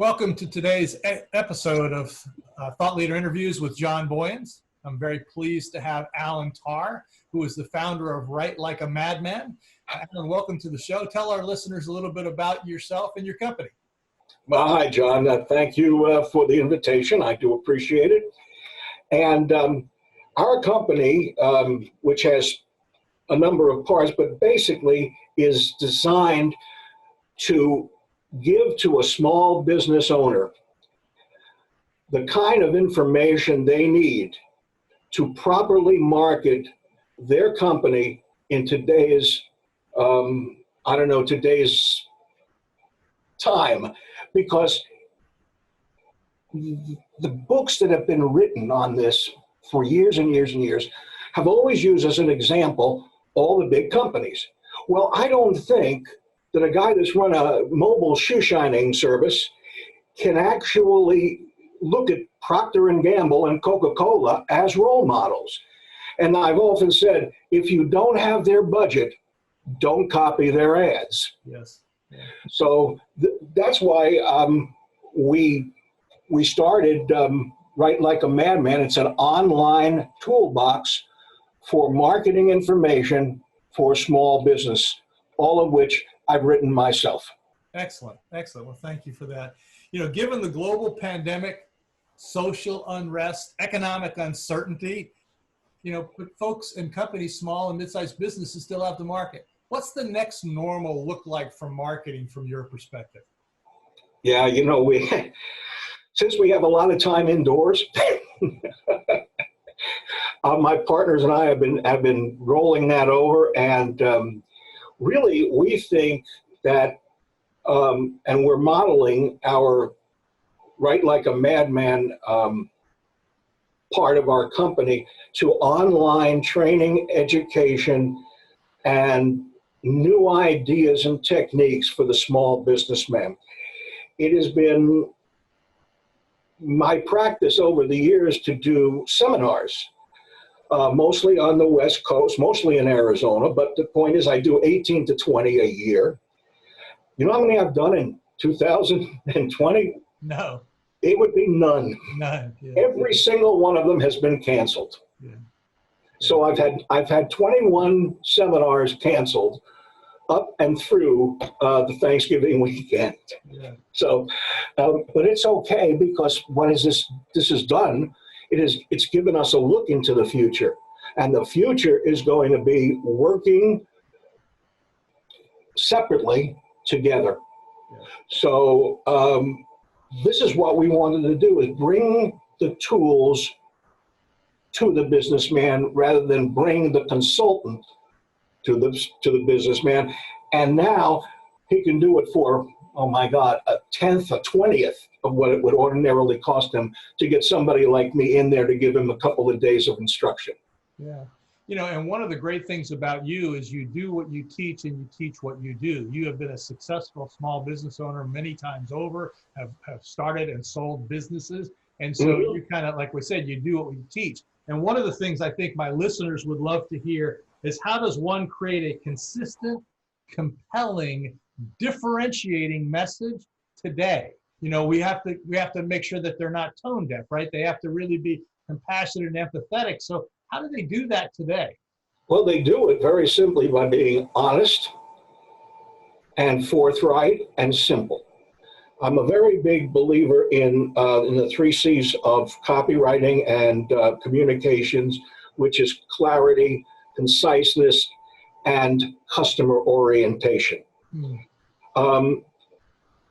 Welcome to today's episode of Thought Leader Interviews with John Boyens. I'm very pleased to have Alan Tarr, who is the founder of Write Like a Madman. Alan, welcome to the show. Tell our listeners a little bit about yourself and your company. Well, hi, John. Thank you for the invitation. I do appreciate it. And our company, which has a number of parts, but basically is designed to give to a small business owner the kind of information they need to properly market their company in today's, today's time, because the books that have been written on this for years and years and years have always used as an example all the big companies. Well, I don't think that a guy that's run a mobile shoe shining service can actually look at Procter & Gamble and Coca-Cola as role models. And I've often said, if you don't have their budget, don't copy their ads. Yes. Yeah. So that's why we started Write Like a Madman. It's an online toolbox for marketing information for small business, all of which I've written myself. Excellent. Excellent. Well, thank you for that. Given the global pandemic, social unrest, economic uncertainty, but folks and companies, small and mid-sized businesses still have to market. What's the next normal look like for marketing from your perspective? Yeah, since we have a lot of time indoors, my partners and I have been rolling that over, and really we think that, and we're modeling our Write Like a Madman part of our company to online training, education, and new ideas and techniques for the small businessman. It has been my practice over the years to do seminars, mostly on the West Coast, mostly in Arizona, but the point is I do 18 to 20 a year. You know how many I've done in 2020? No. It would be none. None. Yeah. Every single one of them has been canceled. Yeah. So I've had 21 seminars canceled up and through the Thanksgiving weekend. Yeah. So, but it's okay, because what is this has done, it's given us a look into the future, and the future is going to be working separately together. Yeah. So this is what we wanted to do, is bring the tools to the businessman rather than bring the consultant to the businessman. And now he can do it for, oh my God, a 10th, a 20th of what it would ordinarily cost him to get somebody like me in there to give him a couple of days of instruction. Yeah. And one of the great things about you is you do what you teach and you teach what you do. You have been a successful small business owner many times over, have started and sold businesses. And so you kind of, like we said, you do what you teach. And one of the things I think my listeners would love to hear is, how does one create a consistent, compelling, differentiating message today? We have to make sure that they're not tone deaf, right? They have to really be compassionate and empathetic. So how do they do that today? Well, they do it very simply by being honest and forthright and simple. I'm a very big believer in the 3 C's of copywriting and communications, which is clarity, conciseness, and customer orientation.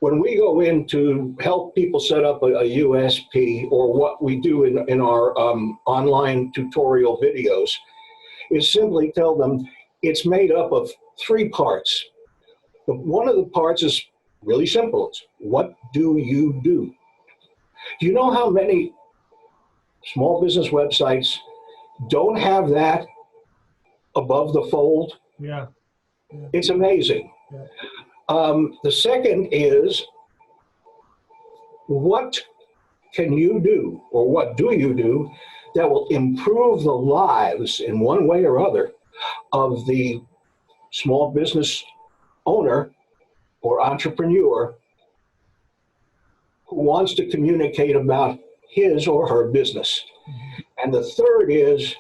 When we go in to help people set up a USP, or what we do in our online tutorial videos, is simply tell them it's made up of 3 parts. One of the parts is really simple. It's, what do you do? Do you know how many small business websites don't have that above the fold? Yeah. It's amazing. Yeah. The second is, what can you do, or what do you do that will improve the lives in one way or other of the small business owner or entrepreneur who wants to communicate about his or her business. And the third is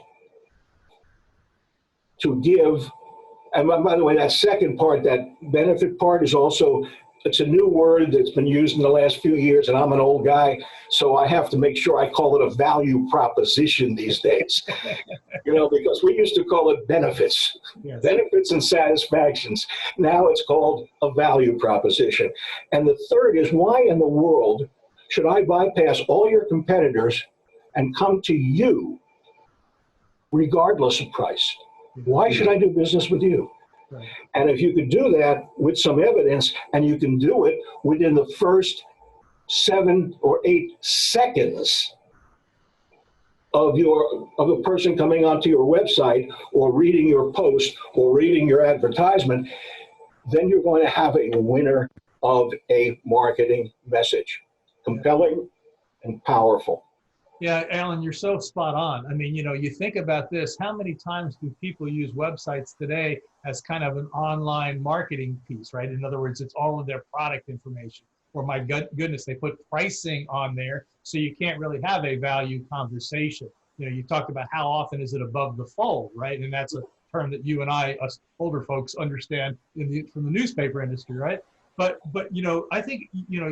to give, and by the way, that second part, that benefit part, is also, it's a new word that's been used in the last few years, and I'm an old guy, so I have to make sure I call it a value proposition these days. Because we used to call it benefits. Yes. Benefits and satisfactions. Now it's called a value proposition. And the third is, why in the world should I bypass all your competitors and come to you regardless of price? Why should I do business with you? Right. And if you could do that with some evidence, and you can do it within the first 7 or 8 seconds of a person coming onto your website or reading your post or reading your advertisement, then you're going to have a winner of a marketing message. Compelling and powerful. Yeah, Alan, you're so spot on. I mean, you think about this, how many times do people use websites today as kind of an online marketing piece, right? In other words, it's all of their product information. Or my goodness, they put pricing on there, so you can't really have a value conversation. You talked about how often is it above the fold, right? And that's a term that you and I, us older folks, understand from the newspaper industry, right? But I think,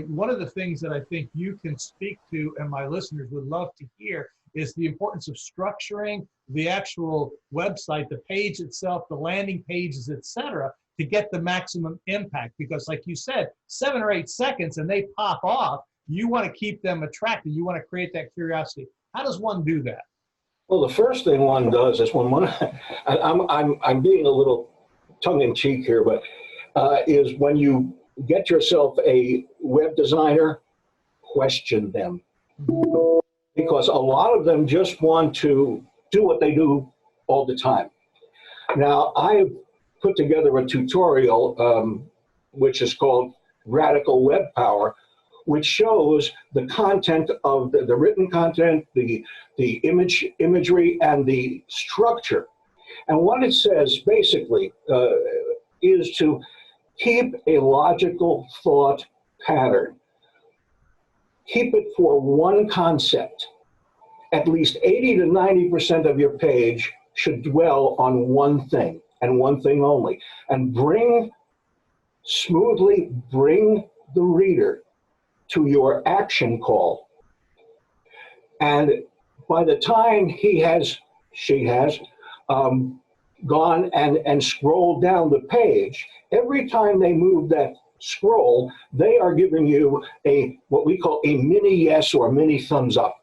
one of the things that I think you can speak to, and my listeners would love to hear, is the importance of structuring the actual website, the page itself, the landing pages, et cetera, to get the maximum impact. Because like you said, 7 or 8 seconds and they pop off, you want to keep them attracted. You want to create that curiosity. How does one do that? Well, the first thing one does is I'm being a little tongue-in-cheek here, but is when you get yourself a web designer, question them. Because a lot of them just want to do what they do all the time. Now, I've put together a tutorial, which is called Radical Web Power, which shows the content of the written content, the imagery, and the structure. And what it says basically is to keep a logical thought pattern. Keep it for one concept. At least 80 to 90% of your page should dwell on one thing and one thing only. And smoothly bring the reader to your action call. And by the time she has gone and scrolled down the page, every time they move that scroll, they are giving you what we call a mini yes or a mini thumbs up.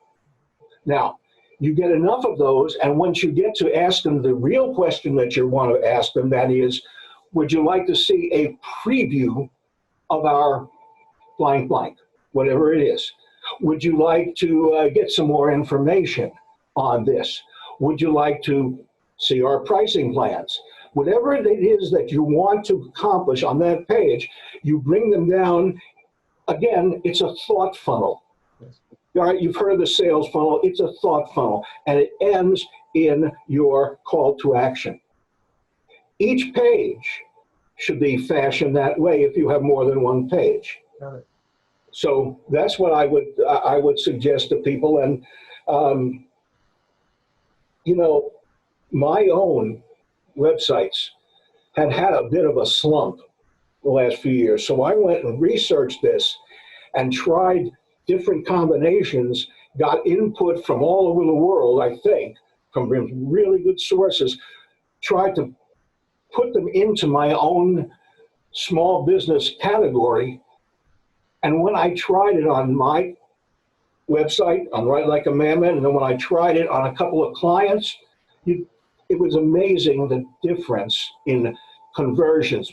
Now, you get enough of those, and once you get to ask them the real question that you want to ask them, that is, would you like to see a preview of our blank blank, whatever it is? Would you like to get some more information on this? Would you like to see our pricing plans? Whatever it is that you want to accomplish on that page, you bring them down. Again, it's a thought funnel. Yes. All right, you've heard of the sales funnel. It's a thought funnel, and it ends in your call to action. Each page should be fashioned that way if you have more than one page. Got it. So that's what I would suggest to people. And my own websites had a bit of a slump the last few years. So I went and researched this and tried different combinations, got input from all over the world, I think, from really good sources, tried to put them into my own small business category. And when I tried it on my website, on Write Like a Mammoth, and then when I tried it on a couple of clients, it was amazing the difference in conversions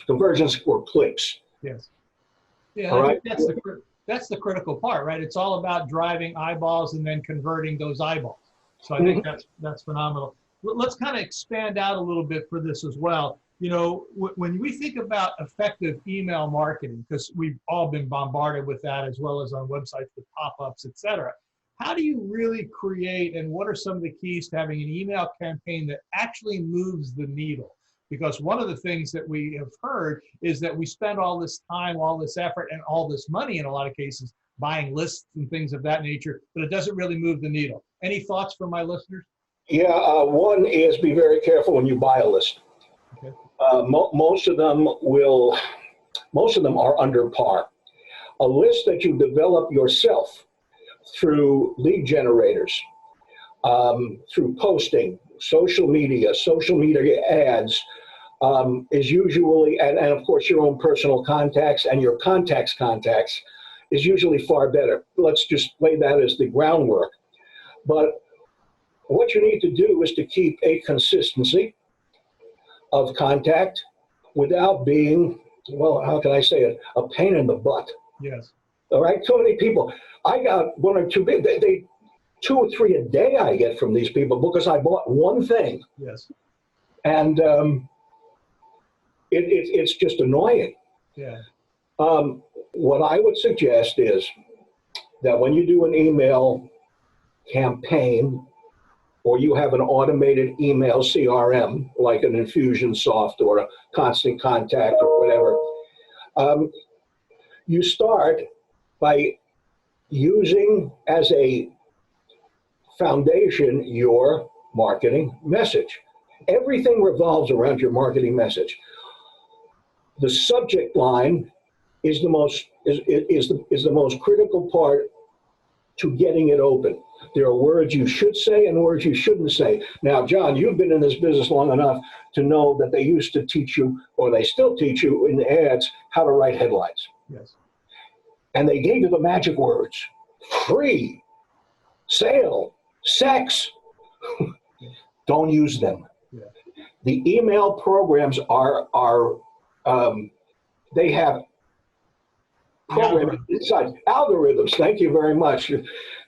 or clicks. Yes. Yeah, I think that's the critical part, right? It's all about driving eyeballs and then converting those eyeballs. So I think that's phenomenal. Let's kind of expand out a little bit for this as well. When we think about effective email marketing, because we've all been bombarded with that as well as on websites with pop-ups, et cetera. How do you really create, and what are some of the keys to having an email campaign that actually moves the needle? Because one of the things that we have heard is that we spend all this time, all this effort, and all this money in a lot of cases buying lists and things of that nature, but it doesn't really move the needle. Any thoughts from my listeners? Yeah, one is be very careful when you buy a list. Okay. Most of them are under par. A list that you develop yourself through lead generators, through posting, social media ads, is usually, and of course your own personal contacts and your contacts is usually far better. Let's just lay that as the groundwork. But what you need to do is to keep a consistency of contact without being, well, how can I say it, a pain in the butt. Yes. All right, too many people. I got one or two, they 2 or 3 a day I get from these people because I bought one thing. Yes. And it's just annoying. Yeah. What I would suggest is that when you do an email campaign or you have an automated email CRM, like an Infusionsoft or a Constant Contact or whatever, you start by using as a foundation your marketing message. Everything revolves around your marketing message. The subject line is the most critical part to getting it open. There are words you should say and words you shouldn't say. Now, John, you've been in this business long enough to know that they used to teach you, or they still teach you in the ads, how to write headlines. Yes. And they gave you the magic words: free, sale, sex. Don't use them. Yeah. The email programs they have programming inside algorithms. Thank you very much.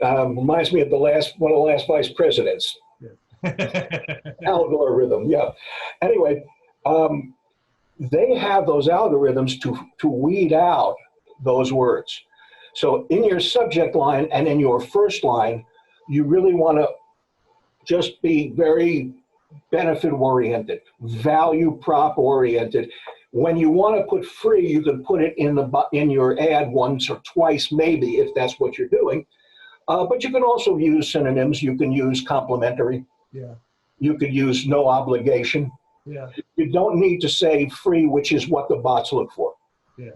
Reminds me of one of the last vice presidents. Yeah. Algorithm, yeah. Anyway, they have those algorithms to weed out those words. So in your subject line and in your first line, you really want to just be very benefit oriented, value prop oriented. When you want to put free, you can put it in your ad once or twice, maybe, if that's what you're doing. But you can also use synonyms. You can use complimentary. Yeah. You could use no obligation. Yeah. You don't need to say free, which is what the bots look for. Yeah.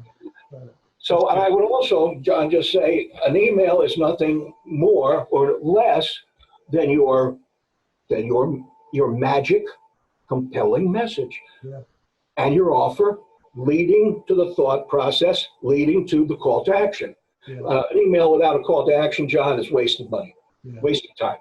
So I would also, John, just say an email is nothing more or less than your magic, compelling message. Yeah. And your offer leading to the thought process, leading to the call to action. Yeah. An email without a call to action, John, is wasting money, wasting time.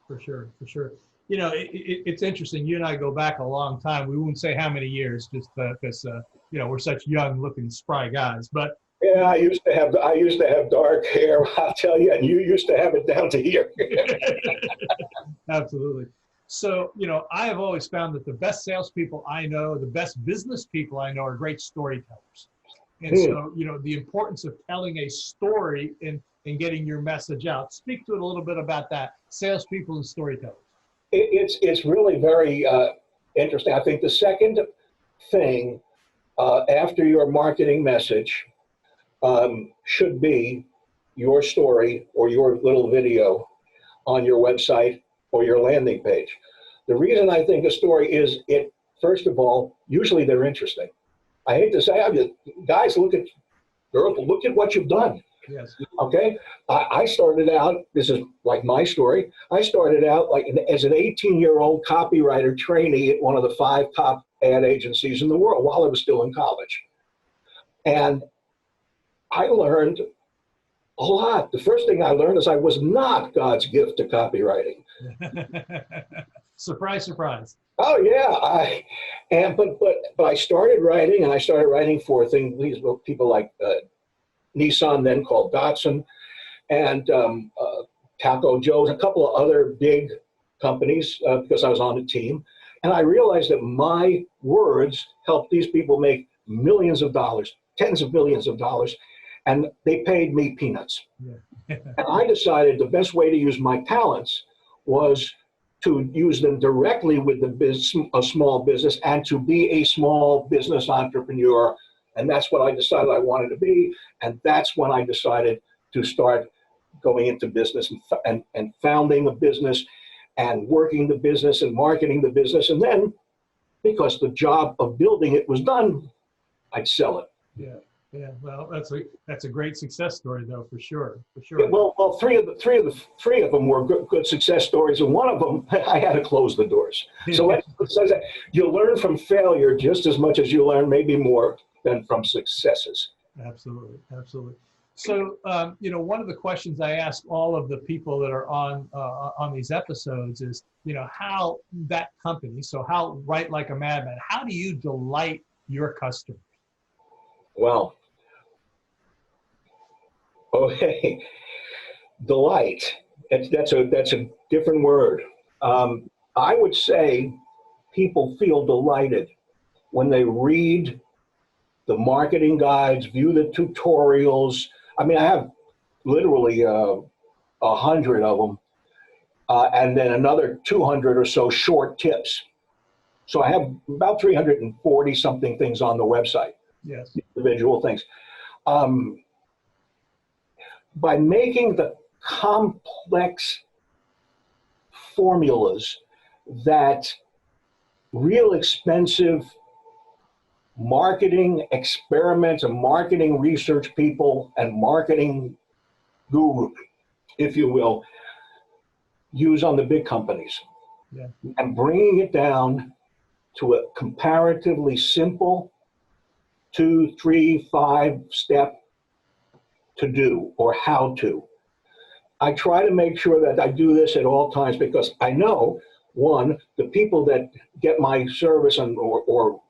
For sure, for sure. You know, it's interesting. You and I go back a long time. We won't say how many years, just because you know, we're such young-looking, spry guys. But yeah, I used to have dark hair, I'll tell you, and you used to have it down to here. Absolutely. So, you know, I have always found that the best salespeople I know, the best business people I know, are great storytellers. And so, you know, the importance of telling a story and getting your message out. Speak to it a little bit about that, salespeople and storytellers. It's really very interesting. I think the second thing after your marketing message should be your story or your little video on your website or your landing page. The reason I think a story is, first of all, usually they're interesting. I hate to say, guys, look at what you've done. Yes. Okay. I started out, this is like my story. I started out like as an 18-year-old copywriter trainee at one of the 5 top ad agencies in the world while I was still in college. And I learned a lot. The first thing I learned is I was not God's gift to copywriting. Surprise, surprise. Oh yeah, but I started writing, and I started writing for people like Nissan, then called Datsun, and Taco Joe's, a couple of other big companies because I was on the team, and I realized that my words helped these people make millions of dollars, tens of millions of dollars, and they paid me peanuts. Yeah. And I decided the best way to use my talents was to use them directly with a small business and to be a small business entrepreneur. And that's what I decided I wanted to be. And that's when I decided to start going into business and founding a business and working the business and marketing the business. And then, because the job of building it was done, I'd sell it. Yeah. Yeah, well, that's a great success story, though, for sure, for sure. Yeah, well, three of them were good success stories, and one of them I had to close the doors. So you learn from failure just as much as you learn, maybe more, than from successes. Absolutely, absolutely. So, one of the questions I ask all of the people that are on these episodes is, how that company, so how Write Like a Madman, how do you delight your customers? Well, okay, delight. That's a different word. I would say people feel delighted when they read the marketing guides, view the tutorials. I mean, I have literally 100 of them, and then another 200 or so short tips. So I have about 340 something things on the website. Yes. Individual things. By making the complex formulas that real expensive marketing experiments and marketing research people and marketing guru, if you will, use on the big companies. Yeah. And bringing it down to a comparatively simple 2, 3, 5 step to do or how to. I try to make sure that I do this at all times because I know, one, the people that get my service or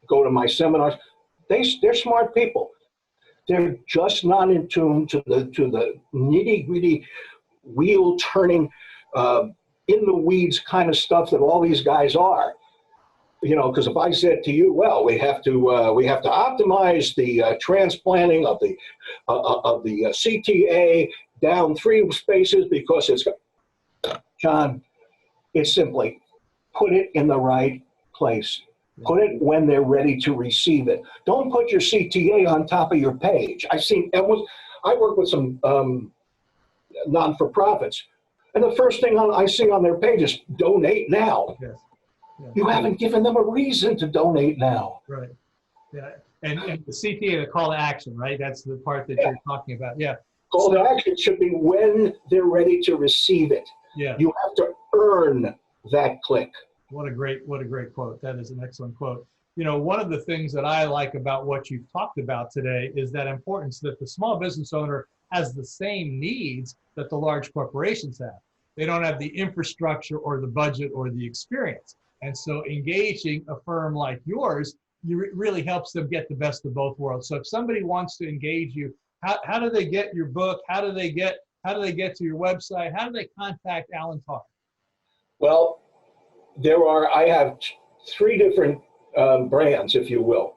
go to my seminars, they're smart people. They're just not in tune to the nitty-gritty, wheel-turning, in the weeds kind of stuff that all these guys are. Because if I said to you, well, we have to optimize the transplanting of the CTA down 3 spaces because it's, John, it's simply put it in the right place. Put it when they're ready to receive it. Don't put your CTA on top of your page. I work with some non-for-profits, and the first thing I see on their page is donate now. Yes. Yeah. You haven't given them a reason to donate now. Right. Yeah. And the CTA, the call to action, right? That's the part that you're talking about. Yeah. Call to action should be when they're ready to receive it. Yeah. You have to earn that click. What a great quote. That is an excellent quote. One of the things that I like about what you've talked about today is that importance that the small business owner has the same needs that the large corporations have. They don't have the infrastructure or the budget or the experience. And so engaging a firm like yours, really helps them get the best of both worlds. So if somebody wants to engage you, how do they get your book? How do they get to your website? How do they contact Alan Tarr? Well, I have 3 different brands, if you will.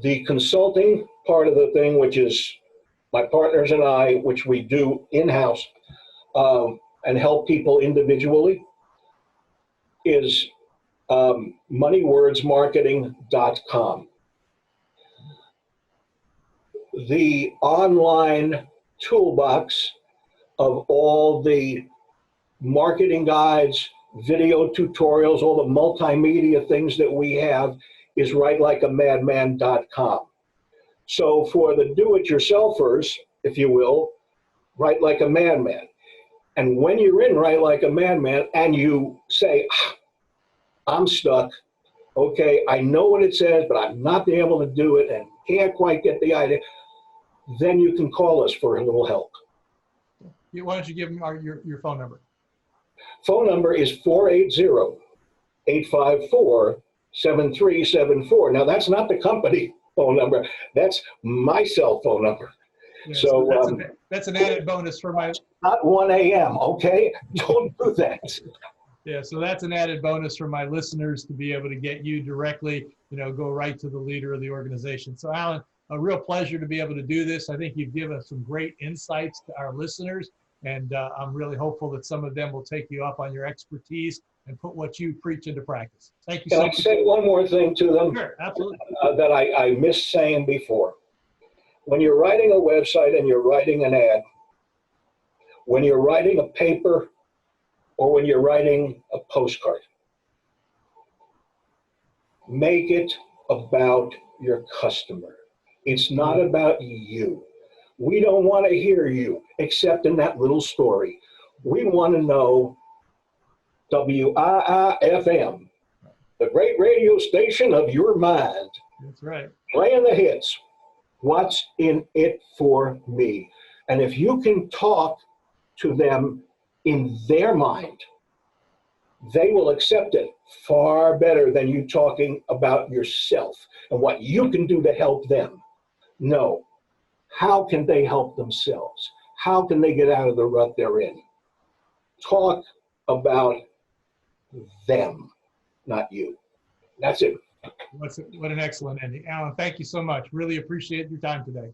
The consulting part of the thing, which is my partners and I, which we do in-house and help people individually, is moneywordsmarketing.com. The online toolbox of all the marketing guides, video tutorials, all the multimedia things that we have is writelikeamadman.com. So for the do-it-yourselfers, if you will, Write Like a Madman. And when you're in Write Like a Madman and you say, I'm stuck, okay, I know what it says, but I'm not being able to do it and can't quite get the idea, then you can call us for a little help. Why don't you give them your phone number? Phone number is 480-854-7374. Now, that's not the company phone number. That's my cell phone number. Yeah, so that's an added bonus for my... Not 1 a.m., okay? Don't do that. Yeah, so that's an added bonus for my listeners to be able to get you directly, go right to the leader of the organization. So, Alan, a real pleasure to be able to do this. I think you've given us some great insights to our listeners. And I'm really hopeful that some of them will take you up on your expertise and put what you preach into practice. Thank you Can so I much. say one more thing to them Sure, absolutely. that I missed saying before? When you're writing a website and you're writing an ad, when you're writing a paper, or when you're writing a postcard, make it about your customer. It's not about you. We don't want to hear you, except in that little story. We want to know WIIFM, the great radio station of your mind, That's right. playing the hits. What's in it for me? And if you can talk to them in their mind, they will accept it far better than you talking about yourself and what you can do to help them. No. How can they help themselves? How can they get out of the rut they're in? Talk about them, not you. That's it. What an excellent ending. Alan, thank you so much. Really appreciate your time today.